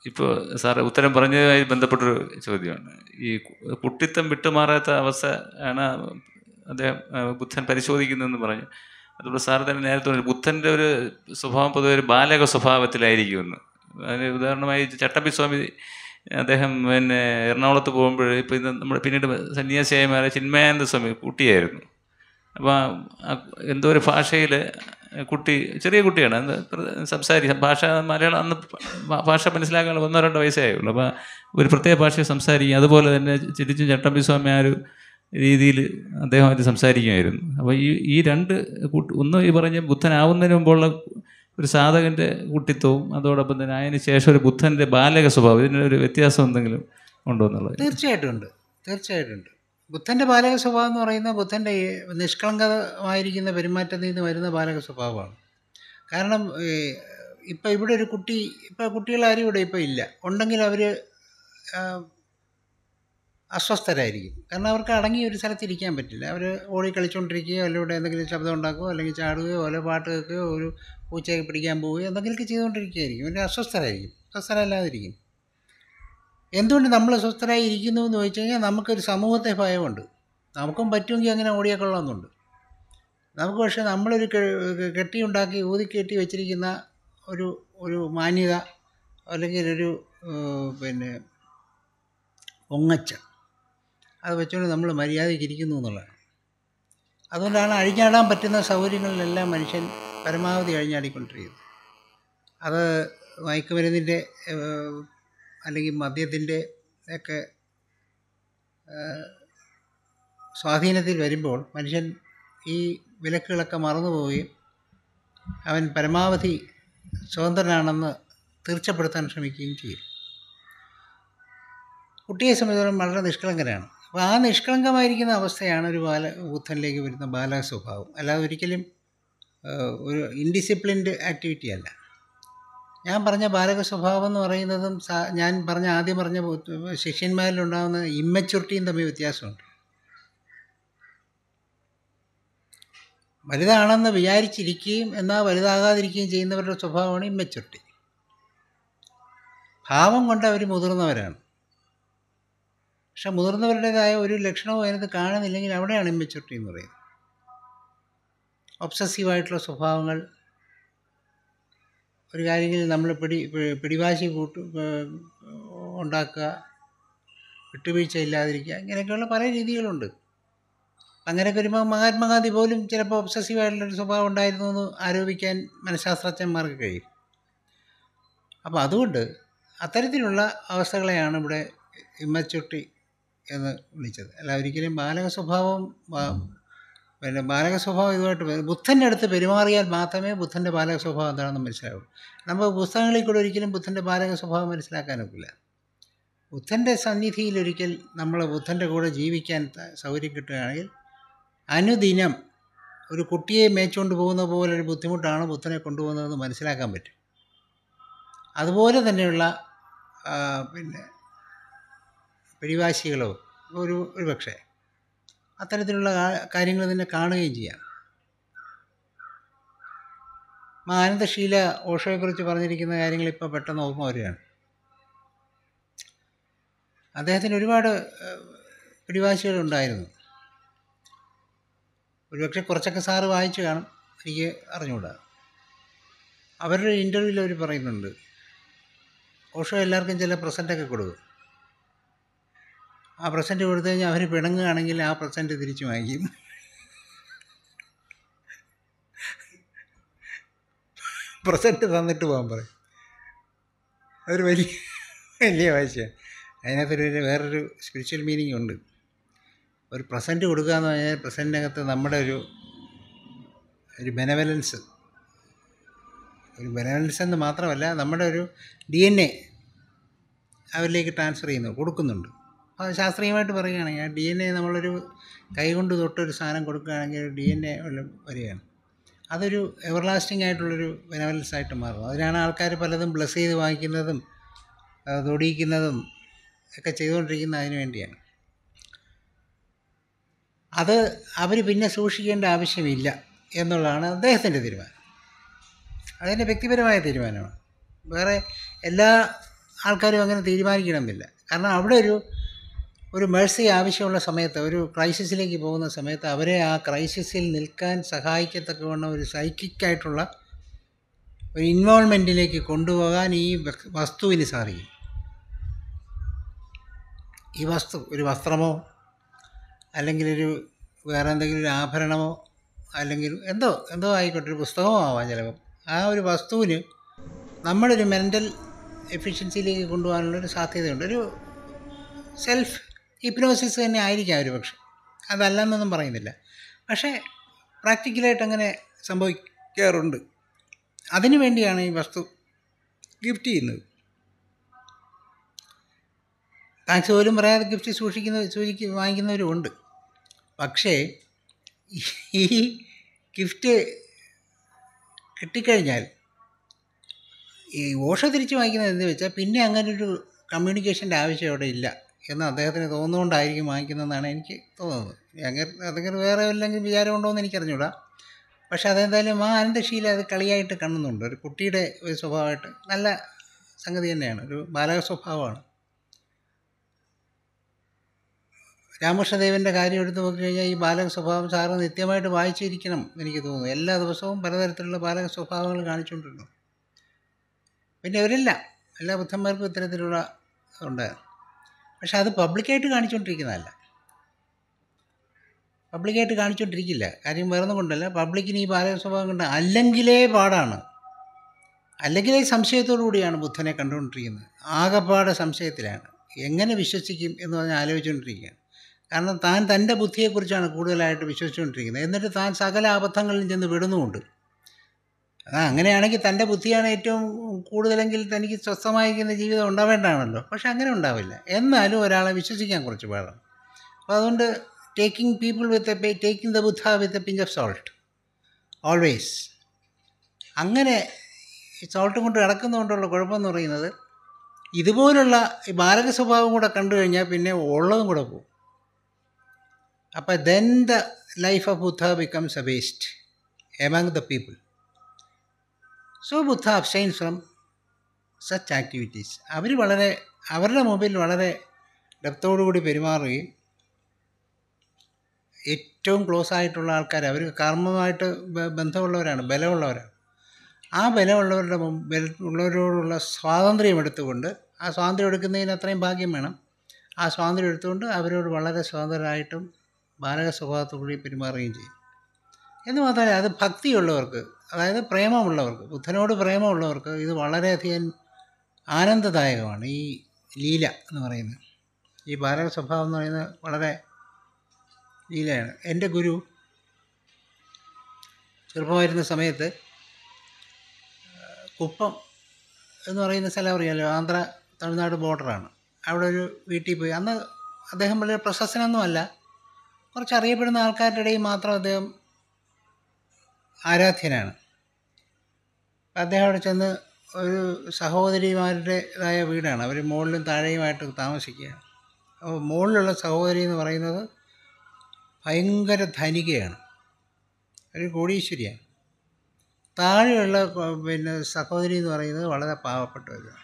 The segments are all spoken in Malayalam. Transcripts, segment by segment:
ഇപ്പോൾ സാറ് ഉത്തരം പറഞ്ഞതുമായി ബന്ധപ്പെട്ടൊരു ചോദ്യമാണ്. ഈ കുട്ടിത്തം വിട്ടുമാറാത്ത അവസ്ഥ ആണ് അദ്ദേഹം ബുദ്ധൻ പരിശോധിക്കുന്നതെന്ന് പറഞ്ഞു. അതുപോലെ സാർ തന്നെ നേരത്തെ പറഞ്ഞു ബുദ്ധൻ്റെ ഒരു സ്വഭാവം പൊതുവെ ഒരു ബാലക സ്വഭാവത്തിലായിരിക്കുമെന്ന്. അതിന് ഉദാഹരണമായി ചട്ടമ്പി സ്വാമി അദ്ദേഹം പിന്നെ എറണാകുളത്ത് പോകുമ്പോൾ ഇപ്പോൾ ഇന്ന് നമ്മൾ പിന്നീട് സന്യാസിയായ ചിന്മയാനന്ദ സ്വാമി കുട്ടിയായിരുന്നു. അപ്പോൾ എന്തോ ഒരു ഭാഷയിൽ കുട്ടി ചെറിയ കുട്ടിയാണ്, സംസാരിക്കാം ഭാഷ മലയാളം അന്ന് ഭാഷ മനസ്സിലാക്കാൻ 1-2 വയസ്സേ ഉള്ളൂ. അപ്പോൾ ഒരു പ്രത്യേക ഭാഷയിൽ സംസാരിക്കും. അതുപോലെ തന്നെ തിരിച്ചും ചട്ടമ്പി സ്വാമി ആ ഒരു രീതിയിൽ അദ്ദേഹമായിട്ട് സംസാരിക്കുമായിരുന്നു. അപ്പോൾ ഈ രണ്ട് ഒന്ന് ഈ പറഞ്ഞ ബുദ്ധനാവുന്നതിന് മുമ്പുള്ള ഒരു സാധകൻ്റെ കുട്ടിത്വവും അതോടൊപ്പം തന്നെ അതിന് ശേഷം ഒരു ബുദ്ധൻ്റെ ബാലക സ്വഭാവം, ഇതിനൊരു വ്യത്യാസം എന്തെങ്കിലും ഉണ്ടോ എന്നുള്ളത്? തീർച്ചയായിട്ടും ഉണ്ട്. ബുദ്ധൻ്റെ ബാലക സ്വഭാവം എന്ന് പറയുന്നത് ബുദ്ധൻ്റെ നിഷ്കളങ്കമായിരിക്കുന്ന പെരുമാറ്റത്തിൽ നിന്ന് വരുന്ന ബാലക സ്വഭാവമാണ്. കാരണം ഇപ്പം ഇവിടെ ഒരു കുട്ടി, ഇപ്പം കുട്ടികളാരും ഇവിടെ ഇപ്പം ഇല്ല, ഉണ്ടെങ്കിൽ അവർ അസ്വസ്ഥരായിരിക്കും. കാരണം അവർക്ക് അടങ്ങി ഒരു സ്ഥലത്തിരിക്കാൻ പറ്റില്ല. അവർ ഓടി കളിച്ചുകൊണ്ടിരിക്കുകയോ അല്ലെങ്കിൽ ഇവിടെ എന്തെങ്കിലും ശബ്ദം ഉണ്ടാക്കുകയോ അല്ലെങ്കിൽ ചാടുകയോ അല്ലെങ്കിൽ പാട്ട് കേൾക്കുകയോ ഒരു പൂച്ചയൊക്കെ പിടിക്കാൻ പോവുകയോ എന്തെങ്കിലുമൊക്കെ ചെയ്തുകൊണ്ടിരിക്കുകയായിരിക്കും. അവർ അസ്വസ്ഥരായിരിക്കും, അസ്വസ്ഥരല്ലാതിരിക്കും. എന്തുകൊണ്ട് നമ്മൾ സ്വസ്ഥരായി ഇരിക്കുന്നു എന്ന് ചോദിച്ചു കഴിഞ്ഞാൽ നമുക്കൊരു സമൂഹത്തെ ഭയമുണ്ട്. നമുക്കും പറ്റുമെങ്കിൽ അങ്ങനെ ഓടിയാൽ കൊള്ളാമെന്നുണ്ട്. നമുക്ക് പക്ഷേ നമ്മളൊരു കെട്ടിയുണ്ടാക്കി ഊതിക്കെട്ടി വെച്ചിരിക്കുന്ന ഒരു മാന്യത അല്ലെങ്കിൽ ഒരു പൊങ്ങച്ച, അത് വെച്ചുകൊണ്ട് നമ്മൾ മര്യാദയ്ക്ക് ഇരിക്കുന്നു എന്നുള്ളതാണ്. അതുകൊണ്ടാണ് അഴിഞ്ഞാടാൻ പറ്റുന്ന സൗകര്യങ്ങളിലെല്ലാം മനുഷ്യൻ പരമാവധി അഴിഞ്ഞാടിക്കൊണ്ടിരിക്കുന്നത്. അത് മയക്കുമരുന്നിൻ്റെ അല്ലെങ്കിൽ മദ്യത്തിൻ്റെ ഒക്കെ സ്വാധീനത്തിൽ വരുമ്പോൾ മനുഷ്യൻ ഈ വിലക്കുകളൊക്കെ മറന്നു പോവുകയും അവൻ പരമാവധി സ്വതന്ത്രനാണെന്ന് തീർച്ചപ്പെടുത്താൻ ശ്രമിക്കുകയും ചെയ്യും. കുട്ടിയെ സംബന്ധിച്ചിടത്തോളം വളരെ നിഷ്കളങ്കനാണ്. അപ്പോൾ ആ നിഷ്കളങ്കമായിരിക്കുന്ന അവസ്ഥയാണ് ഒരു ബുദ്ധനിലേക്ക് വരുന്ന ബാലക സ്വഭാവം. അല്ലാതെ ഒരിക്കലും ഒരു ഇൻഡിസിപ്ലിൻഡ് ആക്ടിവിറ്റി അല്ല. ഞാൻ പറഞ്ഞ ബാലക സ്വഭാവം എന്ന് പറയുന്നതും ഞാൻ ആദ്യം പറഞ്ഞ ശിഷ്യന്മാരിലുണ്ടാകുന്ന ഇമ്മച്യൂരിറ്റിയും തമ്മിൽ വ്യത്യാസമുണ്ട്. വലുതാണെന്ന് വിചാരിച്ചിരിക്കുകയും എന്നാൽ വലുതാകാതിരിക്കുകയും ചെയ്യുന്നവരുടെ സ്വഭാവമാണ് ഇമ്മച്യൂരിറ്റി. ഭാവം കൊണ്ട് അവർ മുതിർന്നവരാണ്, പക്ഷെ മുതിർന്നവരുടേതായ ഒരു ലക്ഷണവും അതിനകത്ത് കാണുന്നില്ലെങ്കിൽ അവിടെയാണ് ഇമ്മച്യൂരിറ്റി എന്ന് പറയുന്നത്. ഒബ്സസീവായിട്ടുള്ള സ്വഭാവങ്ങൾ, ഒരു കാര്യങ്ങളിൽ നമ്മൾ പിടിവാശി ഉണ്ടാക്കുക, വിട്ടുവീഴ്ച ഇല്ലാതിരിക്കുക, ഇങ്ങനെയൊക്കെയുള്ള പല രീതികളുണ്ട്. അങ്ങനെയൊക്കെ വരുമ്പോൾ മഹാത്മാഗാന്ധി പോലും ചിലപ്പോൾ ഒബ്സസീവായിട്ടുള്ളൊരു സ്വഭാവം ഉണ്ടായിരുന്നു എന്ന് ആരോപിക്കാൻ മനഃശാസ്ത്രജ്ഞന്മാർക്ക് കഴിയും. അപ്പോൾ അതുകൊണ്ട് അത്തരത്തിലുള്ള അവസ്ഥകളെയാണ് ഇവിടെ ഇമ്മച്യൂരിറ്റി എന്ന് വിളിച്ചത്. അല്ല ഒരിക്കലും ബാലക സ്വഭാവം ബാലക സ്വഭാവം ഇതുമായിട്ട് ബുദ്ധൻ്റെ അടുത്ത് പെരുമാറിയാൽ മാത്രമേ ബുദ്ധൻ്റെ ബാലക സ്വഭാവം എന്താണെന്ന് മനസ്സിലാവുള്ളൂ. നമ്മൾ പുസ്തകങ്ങളിൽ കൂടെ ഒരിക്കലും ബുദ്ധൻ്റെ ബാലക സ്വഭാവം മനസ്സിലാക്കാനൊക്കില്ല. ബുദ്ധൻ്റെ സന്നിധിയിൽ ഒരിക്കൽ നമ്മൾ ബുദ്ധൻ്റെ കൂടെ ജീവിക്കാൻ സൗകര്യം കിട്ടുകയാണെങ്കിൽ അനുദിനം ഒരു കുട്ടിയെ മേച്ചുകൊണ്ട് പോകുന്ന പോലെ ഒരു ബുദ്ധിമുട്ടാണ് ബുദ്ധനെ കൊണ്ടുപോകുന്നതെന്ന് മനസ്സിലാക്കാൻ പറ്റും. അതുപോലെ തന്നെയുള്ള പിടിവാശികളോ ഒരു പക്ഷേ അത്തരത്തിലുള്ള കാര്യങ്ങൾ തന്നെ കാണുകയും ചെയ്യാം. ആനന്ദശീല ഓഷോയെക്കുറിച്ച് പറഞ്ഞിരിക്കുന്ന കാര്യങ്ങൾ ഇപ്പോൾ പെട്ടെന്ന് ഓർമ്മ വരികയാണ്. അദ്ദേഹത്തിന് ഒരുപാട് പിടിവാശികളുണ്ടായിരുന്നു. ഒരുപക്ഷെ കുറച്ചൊക്കെ സാറ് വായിച്ചു കാണും, എനിക്ക് അറിഞ്ഞുകൂടാ. അവരുടെ ഇൻ്റർവ്യൂവിൽ അവർ പറയുന്നുണ്ട്, ഓഷോ എല്ലാവർക്കും ചില പ്രസൻറ്റൊക്കെ കൊടുക്കും. ആ പ്രസൻറ്റ് കൊടുത്തു കഴിഞ്ഞാൽ അവർ പിണങ്ങുകയാണെങ്കിൽ ആ പ്രസൻറ്റ് തിരിച്ചു വാങ്ങിക്കും. പ്രസൻറ്റ് തന്നിട്ട് പോകാൻ പറയും. അതൊരു വലിയ വാശിയാണ്. അതിനകത്തൊരു വേറൊരു സ്പിരിച്വൽ മീനിങ് ഉണ്ട്. ഒരു പ്രസൻറ്റ് കൊടുക്കുക എന്ന് പറഞ്ഞാൽ പ്രസൻറ്റിനകത്ത് നമ്മുടെ ഒരു ബെനവലൻസ് എന്ന് മാത്രമല്ല നമ്മുടെ ഒരു DNA അവരിലേക്ക് ട്രാൻസ്ഫർ ചെയ്യുന്നു, കൊടുക്കുന്നുണ്ട്. അപ്പോൾ ശാസ്ത്രീയമായിട്ട് പറയുകയാണെങ്കിൽ ആ DNA നമ്മളൊരു കൈകൊണ്ട് തൊട്ടൊരു സാധനം കൊടുക്കുകയാണെങ്കിൽ ഒരു DNA വരികയാണ്. അതൊരു എവർലാസ്റ്റിംഗ് ആയിട്ടുള്ളൊരു ബെനവലൻസ് ആയിട്ട് മാറും. അതിനാണ് ആൾക്കാർ പലതും ബ്ലസ് ചെയ്ത് വാങ്ങിക്കുന്നതും തൊടിയിക്കുന്നതും ഒക്കെ ചെയ്തുകൊണ്ടിരിക്കുന്നത് അതിന് വേണ്ടിയാണ്. അത് അവർ പിന്നെ സൂക്ഷിക്കേണ്ട ആവശ്യമില്ല എന്നുള്ളതാണ് അദ്ദേഹത്തിൻ്റെ തീരുമാനം. അതിൻ്റെ വ്യക്തിപരമായ തീരുമാനമാണ്. വേറെ എല്ലാ ആൾക്കാരും അങ്ങനെ തീരുമാനിക്കണമെന്നില്ല. കാരണം അവിടെ ഒരു മേഴ്സി ആവശ്യമുള്ള സമയത്ത്, ഒരു ക്രൈസിസിലേക്ക് പോകുന്ന സമയത്ത് അവരെ ആ ക്രൈസിസിൽ നിൽക്കാൻ സഹായിക്കത്തക്കവണ്ണം ഒരു സൈക്കിക്കായിട്ടുള്ള ഒരു ഇൻവോൾവ്മെൻറ്റിലേക്ക് കൊണ്ടുപോകാൻ ഈ വസ്തുവിന് സാധിക്കും. ഈ വസ്തു ഒരു വസ്ത്രമോ അല്ലെങ്കിൽ വേറെ എന്തെങ്കിലും ഒരു ആഭരണമോ അല്ലെങ്കിൽ എന്തോ ആയിക്കോട്ടെ, ഒരു പുസ്തകമോ ആവാം ചിലപ്പം. ആ ഒരു വസ്തുവിന് നമ്മളൊരു മെൻ്റൽ എഫിഷ്യൻസിയിലേക്ക് കൊണ്ടുപോകാനുള്ളൊരു സാധ്യതയുണ്ട്. ഒരു സെൽഫ് ഹിപ്നോസിസ് തന്നെ ആയിരിക്കാം ഒരു പക്ഷെ, അതല്ലെന്നൊന്നും പറയുന്നില്ല. പക്ഷേ പ്രാക്ടിക്കലായിട്ട് അങ്ങനെ സംഭവിക്കാറുണ്ട്. അതിനു വേണ്ടിയാണ് ഈ വസ്തു ഗിഫ്റ്റ് ചെയ്യുന്നത്. താങ്ക്സ് പോലും പറയാതെ ഗിഫ്റ്റ് വാങ്ങിക്കുന്നവരുമുണ്ട്. പക്ഷേ ഈ ഗിഫ്റ്റ് കിട്ടിക്കഴിഞ്ഞാൽ ഈ ഓഷോ തിരിച്ച് വാങ്ങിക്കുന്നത് എന്ന് വെച്ചാൽ പിന്നെ അങ്ങനൊരു കമ്മ്യൂണിക്കേഷൻ്റെ ആവശ്യം അവിടെ ഇല്ല എന്ന് അദ്ദേഹത്തിന് തോന്നുന്നുകൊണ്ടായിരിക്കും വാങ്ങിക്കുന്നതെന്നാണ് എനിക്ക് തോന്നുന്നത്. അതങ്ങനെ വേറെ വല്ലെങ്കിലും വിചാരമുണ്ടോ എന്ന് എനിക്കറിഞ്ഞൂടാ. പക്ഷേ അതെന്തായാലും ആ അനന്തശീലം അത് കളിയായിട്ട് കാണുന്നുണ്ട്. ഒരു കുട്ടിയുടെ ഒരു സ്വഭാവമായിട്ട് നല്ല സംഗതി തന്നെയാണ്, ഒരു ബാലക സ്വഭാവമാണ്. രാമകൃഷ്ണദേവൻ്റെ കാര്യം എടുത്ത് നോക്കിക്കഴിഞ്ഞാൽ ഈ ബാലക സ്വഭാവം സാറ് നിത്യമായിട്ട് വായിച്ചിരിക്കണം എനിക്ക് തോന്നുന്നു. എല്ലാ ദിവസവും പലതരത്തിലുള്ള ബാലക സ്വഭാവങ്ങൾ കാണിച്ചുകൊണ്ടിരുന്നു. പിന്നെ എല്ലാ ബുദ്ധന്മാർക്കും ഇത്തരത്തിലുള്ള ഉണ്ടായിരുന്നു. പക്ഷെ അത് പബ്ലിക്കായിട്ട് കാണിച്ചുകൊണ്ടിരിക്കുന്നതല്ല, പബ്ലിക്കായിട്ട് കാണിച്ചുകൊണ്ടിരിക്കില്ല. കാര്യം വേറൊന്നും കൊണ്ടല്ല, പബ്ലിക്കിന് ഈ ബാലക സ്വഭാവം കൊണ്ട് അല്ലെങ്കിലേ പാടാണ്, അല്ലെങ്കിലേ സംശയത്തോടു കൂടിയാണ് ബുദ്ധനെ കണ്ടുകൊണ്ടിരിക്കുന്നത്. ആകപ്പാടെ സംശയത്തിലാണ്, എങ്ങനെ വിശ്വസിക്കും എന്ന് പറഞ്ഞാൽ ആലോചിച്ചുകൊണ്ടിരിക്കുകയാണ്. കാരണം താൻ തൻ്റെ ബുദ്ധിയെക്കുറിച്ചാണ് കൂടുതലായിട്ട് വിശ്വസിച്ചുകൊണ്ടിരിക്കുന്നത്. എന്നിട്ട് താൻ സകല അബദ്ധങ്ങളിലും ചെന്ന് വിടുന്നുമുണ്ട്. അങ്ങനെയാണെങ്കിൽ തൻ്റെ ബുദ്ധിയാണ് ഏറ്റവും കൂടുതലെങ്കിൽ തനിക്ക് സ്വസ്ഥമായിരിക്കുന്ന ജീവിതം ഉണ്ടാവേണ്ടതാണല്ലോ. പക്ഷെ അങ്ങനെ ഉണ്ടാവില്ല. എന്നാലും ഒരാളെ വിശ്വസിക്കാൻ കുറച്ച് പാടാണ്. അപ്പോൾ അതുകൊണ്ട് taking the Buddha with a pinch of salt always. അങ്ങനെ സോൾട്ട് കൊണ്ട് കിടക്കുന്നതുകൊണ്ടുള്ള കുഴപ്പമെന്ന് പറയുന്നത്, ഇതുപോലുള്ള ഈ ബാലക സ്വഭാവം കൂടെ കണ്ടു കഴിഞ്ഞാൽ പിന്നെ ഉള്ളതും കൂടെ പോകും. അപ്പോൾ then the life of Buddha becomes A waste among the people. So Buddha abstains from such activities. അവരുടെ മുമ്പിൽ വളരെ ഡെപ്തോടുകൂടി പെരുമാറുകയും ഏറ്റവും ക്ലോസ് ആയിട്ടുള്ള ആൾക്കാർ, അവർ കർമ്മമായിട്ട് ബന്ധമുള്ളവരാണ്, ബലമുള്ളവരാണ്. ആ ബലമുള്ളവരോടുള്ള സ്വാതന്ത്ര്യം എടുത്തുകൊണ്ട്, ആ സ്വാതന്ത്ര്യം എടുക്കുന്നതിന് അത്രയും ഭാഗ്യം വേണം, ആ സ്വാതന്ത്ര്യം എടുത്തുകൊണ്ട് അവരോട് വളരെ സ്വതന്ത്രരായിട്ടും ബാലക സ്വഭാവത്തോടുകൂടി പെരുമാറുകയും ചെയ്യും. എന്ന് മാത്രമല്ല, അത് ഭക്തിയുള്ളവർക്ക്, അതായത് പ്രേമമുള്ളവർക്ക്, ബുദ്ധനോട് പ്രേമമുള്ളവർക്ക് ഇത് വളരെയധികം ആനന്ദദായകമാണ്. ഈ ലീല എന്ന് പറയുന്നത്, ഈ ബാലക സ്വഭാവം എന്ന് പറയുന്നത് വളരെ ലീലയാണ്. എൻ്റെ ഗുരു ചെറുപ്പമായിരുന്ന സമയത്ത് കുപ്പം എന്ന് പറയുന്ന സ്ഥലം അറിയാമല്ലോ, ആന്ധ്ര തമിഴ്നാട് ബോർഡറാണ്. അവിടെ ഒരു വീട്ടിൽ പോയി. അന്ന് അദ്ദേഹം വളരെ പ്രശസ്തനൊന്നുമല്ല, കുറച്ച് അറിയപ്പെടുന്ന ആൾക്കാരുടെ ഇടയിൽ മാത്രം അദ്ദേഹം ആരാധ്യനാണ്. അദ്ദേഹം അവിടെ ചെന്ന്, ഒരു സഹോദരിമാരുടേതായ വീടാണ്, അവർ മുകളിലും താഴെയുമായിട്ട് താമസിക്കുകയാണ്. അപ്പോൾ മുകളിലുള്ള സഹോദരി എന്ന് പറയുന്നത് ഭയങ്കര ധനികയാണ്, ഒരു കോടീശ്വരിയാണ്. താഴെയുള്ള സഹോദരി എന്ന് പറയുന്നത് വളരെ പാവപ്പെട്ടവരാണ്.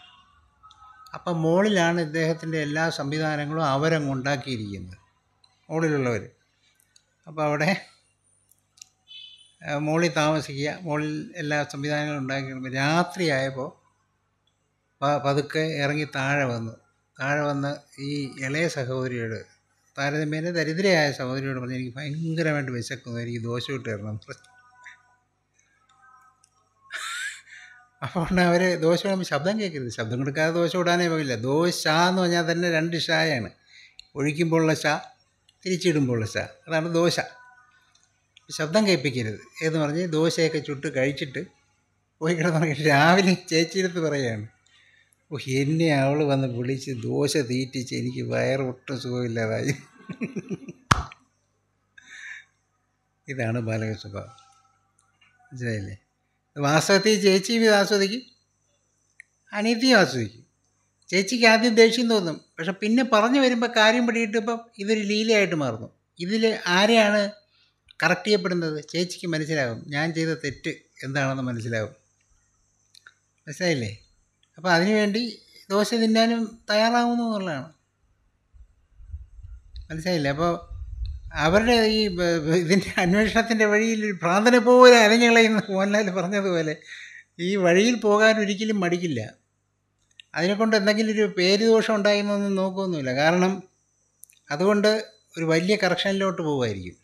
അപ്പം മുകളിലാണ് ഇദ്ദേഹത്തിൻ്റെ എല്ലാ സംവിധാനങ്ങളും അവരങ്ങ് ഉണ്ടാക്കിയിരിക്കുന്നത്, മുകളിലുള്ളവർ. അപ്പോൾ അവിടെ മുകളിൽ താമസിക്കുക, മുകളിൽ എല്ലാ സംവിധാനങ്ങളും ഉണ്ടാക്കി. രാത്രിയായപ്പോൾ പതുക്കെ ഇറങ്ങി താഴെ വന്ന് ഈ ഇളയ സഹോദരിയോട്, താരതമ്യേന ദരിദ്രയായ സഹോദരിയോട് പറഞ്ഞു, എനിക്ക് ഭയങ്കരമായിട്ട് വിശക്കുന്നു, എനിക്ക് ദോശ ഇട്ട് തരണം. അപ്പോൾ അവർ ദോശ ഇടുമ്പോൾ ശബ്ദം കേൾക്കരുത്, ശബ്ദം കൊടുക്കാതെ ദോശ ഇടാനേ പോകില്ല. ദോശ എന്ന് പറഞ്ഞാൽ തന്നെ 2 ഷായാണ്, ഒഴിക്കുമ്പോഴുള്ള ഷാ, തിരിച്ചിടുമ്പോഴുള്ള ഷാ, അതാണ് ദോശ. ശബ്ദം കേൾപ്പിക്കരുത് എന്ന് പറഞ്ഞ് ദോശയൊക്കെ ചുട്ട് കഴിച്ചിട്ട് പോയി കിടന്നു. രാവിലെ ചേച്ചിയെടുത്ത് പറയുകയാണ്, എന്നെ അവൾ വന്ന് വിളിച്ച് ദോശ തീറ്റിച്ച് എനിക്ക് വയറൊട്ടും സുഖമില്ലാതായി. ഇതാണ് ബാലക സ്വഭാവം, മനസ്സിലായില്ലേ? വാസ്തവത്തിൽ ചേച്ചിയും ഇത് ആസ്വദിക്കും, അനിയത്തിയും ആസ്വദിക്കും. ചേച്ചിക്ക് ആദ്യം ദേഷ്യം തോന്നും, പക്ഷെ പിന്നെ പറഞ്ഞു വരുമ്പോൾ കാര്യം പിടിയിട്ട് ഇപ്പം ഇതൊരു ലീലയായിട്ട് മാറുന്നു. ഇതിൽ ആരെയാണ് കറക്റ്റ് ചെയ്യപ്പെടുന്നത്? ചേച്ചിക്ക് മനസ്സിലാകും, ഞാൻ ചെയ്ത തെറ്റ് എന്താണെന്ന് മനസ്സിലാവും. മനസ്സിലായില്ലേ? അപ്പോൾ അതിനുവേണ്ടി ദോശ തിന്നാനും തയ്യാറാകുന്നു എന്നുള്ളതാണ്. മനസ്സിലായില്ലേ? അപ്പോൾ അവരുടെ ഈ ഇതിൻ്റെ അന്വേഷണത്തിൻ്റെ വഴിയിൽ ഒരു ഭ്രാന്തനെ പോലെ അലഞ്ഞു കളയുന്ന മോഹൻലാൽ പറഞ്ഞതുപോലെ ഈ വഴിയിൽ പോകാൻ ഒരിക്കലും മടിക്കില്ല. അതിനെക്കൊണ്ട് എന്തെങ്കിലും ഒരു പേര് ദോഷം ഉണ്ടാകുന്നൊന്നും നോക്കുകയൊന്നുമില്ല. കാരണം അതുകൊണ്ട് ഒരു വലിയ കറക്ഷനിലോട്ട് പോകുമായിരിക്കും.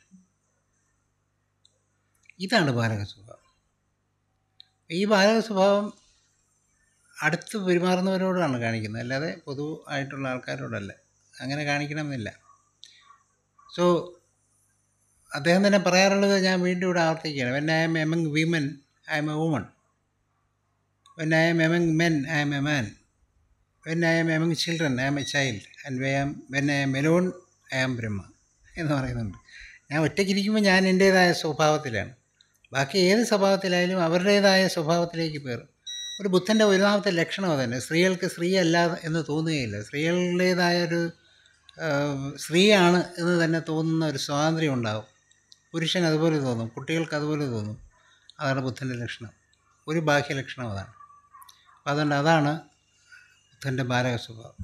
ഇതാണ് ബാലക സ്വഭാവം. ഈ ബാലക സ്വഭാവം അടുത്ത് പെരുമാറുന്നവരോടാണ് കാണിക്കുന്നത്, അല്ലാതെ പൊതുവായിട്ടുള്ള ആൾക്കാരോടല്ല. അങ്ങനെ കാണിക്കണമെന്നില്ല. സോ അദ്ദേഹം തന്നെ പറയാറുള്ളത് ഞാൻ വീണ്ടും ഇവിടെ ആവർത്തിക്കുകയാണ്. When I am among women I am a woman, when I am among men I am a man, when I am among children I am a child, and when I am alone I am Brahma എന്ന് പറയുന്നുണ്ട്. ഞാൻ ഒറ്റയ്ക്കിരിക്കുമ്പോൾ ഞാൻ എൻ്റേതായ സ്വഭാവത്തിലാണ്. ബാക്കി ഏത് സ്വഭാവത്തിലായാലും അവരുടേതായ സ്വഭാവത്തിലേക്ക് കയറും. ഒരു ബുദ്ധൻ്റെ ഒന്നാമത്തെ ലക്ഷണം തന്നെ സ്ത്രീകൾക്ക് സ്ത്രീ അല്ല എന്ന് തോന്നുകയില്ല. സ്ത്രീകളുടേതായൊരു സ്ത്രീയാണ് എന്ന് തന്നെ തോന്നുന്ന ഒരു സ്വാതന്ത്ര്യം ഉണ്ടാകും. പുരുഷൻ അതുപോലെ തോന്നും, കുട്ടികൾക്ക് അതുപോലെ തോന്നും. അതാണ് ബുദ്ധൻ്റെ ലക്ഷണം. ഒരു ബാഹ്യ ലക്ഷണം അതാണ്. അപ്പോൾ അതുകൊണ്ട് അതാണ് ബുദ്ധൻ്റെ ബാലക സ്വഭാവം.